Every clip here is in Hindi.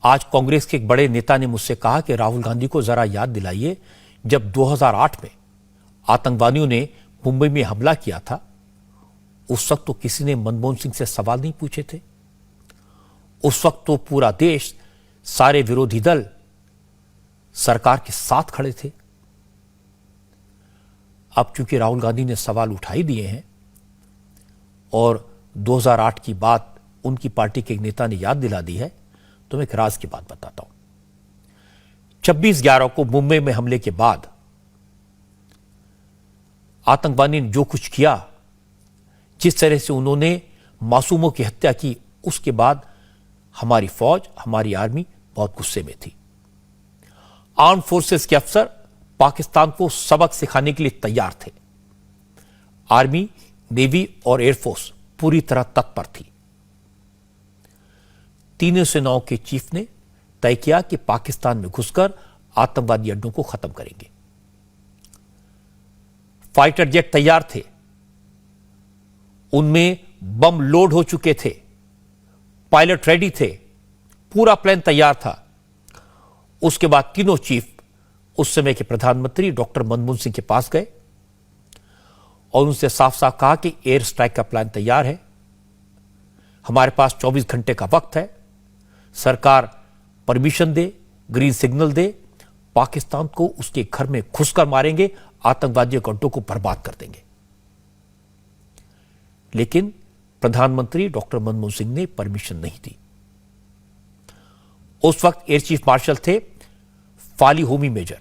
आज कांग्रेस के एक बड़े नेता ने मुझसे कहा कि राहुल गांधी को जरा याद दिलाइए, जब 2008 में आतंकवादियों ने मुंबई में हमला किया था, उस वक्त तो किसी ने मनमोहन सिंह से सवाल नहीं पूछे थे। उस वक्त तो पूरा देश, सारे विरोधी दल सरकार के साथ खड़े थे। अब चूंकि राहुल गांधी ने सवाल उठा ही दिए हैं और 2008 की बात उनकी पार्टी के एक नेता ने याद दिला दी है, तो मैं एक राज की बात बताता हूं। 26/11 को मुंबई में हमले के बाद आतंकवादी ने जो कुछ किया, जिस तरह से उन्होंने मासूमों की हत्या की, उसके बाद हमारी फौज, हमारी आर्मी बहुत गुस्से में थी। आर्म फोर्सेस के अफसर पाकिस्तान को सबक सिखाने के लिए तैयार थे। आर्मी, नेवी और एयरफोर्स पूरी तरह तत्पर थी। तीनों सेनाओं के चीफ ने तय किया कि पाकिस्तान में घुसकर आतंकवादी अड्डों को खत्म करेंगे। फाइटर जेट तैयार थे, उनमें बम लोड हो चुके थे, पायलट रेडी थे, पूरा प्लान तैयार था। उसके बाद तीनों चीफ उस समय के प्रधानमंत्री डॉक्टर मनमोहन सिंह के पास गए और उनसे साफ साफ कहा कि एयर स्ट्राइक का प्लान तैयार है, हमारे पास 24 घंटे का वक्त है, सरकार परमिशन दे, ग्रीन सिग्नल दे, पाकिस्तान को उसके घर में घुसकर मारेंगे, आतंकवादियों के अड्डों को बर्बाद कर देंगे। लेकिन प्रधानमंत्री डॉक्टर मनमोहन सिंह ने परमिशन नहीं दी। उस वक्त एयर चीफ मार्शल थे फाली होमी मेजर।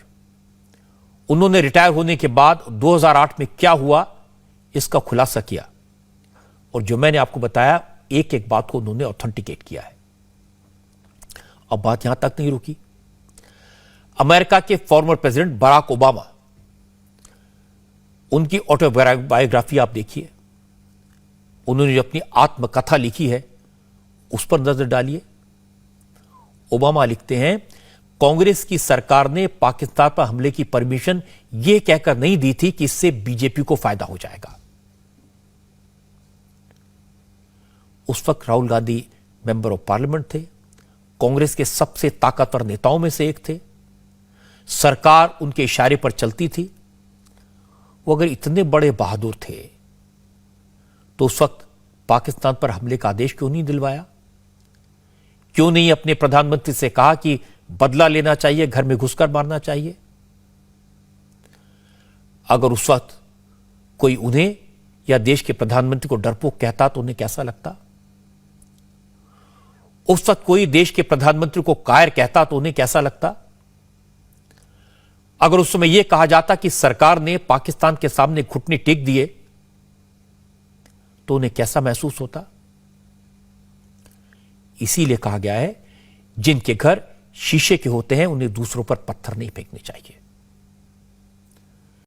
उन्होंने रिटायर होने के बाद 2008 में क्या हुआ, इसका खुलासा किया और जो मैंने आपको बताया, एक एक बात को उन्होंने ऑथेंटिकेट किया है। अब बात यहां तक नहीं रुकी। अमेरिका के फॉर्मर प्रेसिडेंट बराक ओबामा, उनकी ऑटोबायोग्राफी आप देखिए, उन्होंने जो अपनी आत्मकथा लिखी है उस पर नजर डालिए। ओबामा लिखते हैं, कांग्रेस की सरकार ने पाकिस्तान पर हमले की परमिशन यह कहकर नहीं दी थी कि इससे बीजेपी को फायदा हो जाएगा। उस वक्त Rahul Gandhi member of parliament थे, कांग्रेस के सबसे ताकतवर नेताओं में से एक थे, सरकार उनके इशारे पर चलती थी। वो अगर इतने बड़े बहादुर थे तो उस वक्त पाकिस्तान पर हमले का आदेश क्यों नहीं दिलवाया? क्यों नहीं अपने प्रधानमंत्री से कहा कि बदला लेना चाहिए, घर में घुसकर मारना चाहिए? अगर उस वक्त कोई उन्हें या देश के प्रधानमंत्री को डरपोक कहता तो उन्हें कैसा लगता? उस वक्त कोई देश के प्रधानमंत्री को कायर कहता तो उन्हें कैसा लगता? अगर उस समय यह कहा जाता कि सरकार ने पाकिस्तान के सामने घुटने टेक दिए तो उन्हें कैसा महसूस होता? इसीलिए कहा गया है, जिनके घर शीशे के होते हैं उन्हें दूसरों पर पत्थर नहीं फेंकने चाहिए।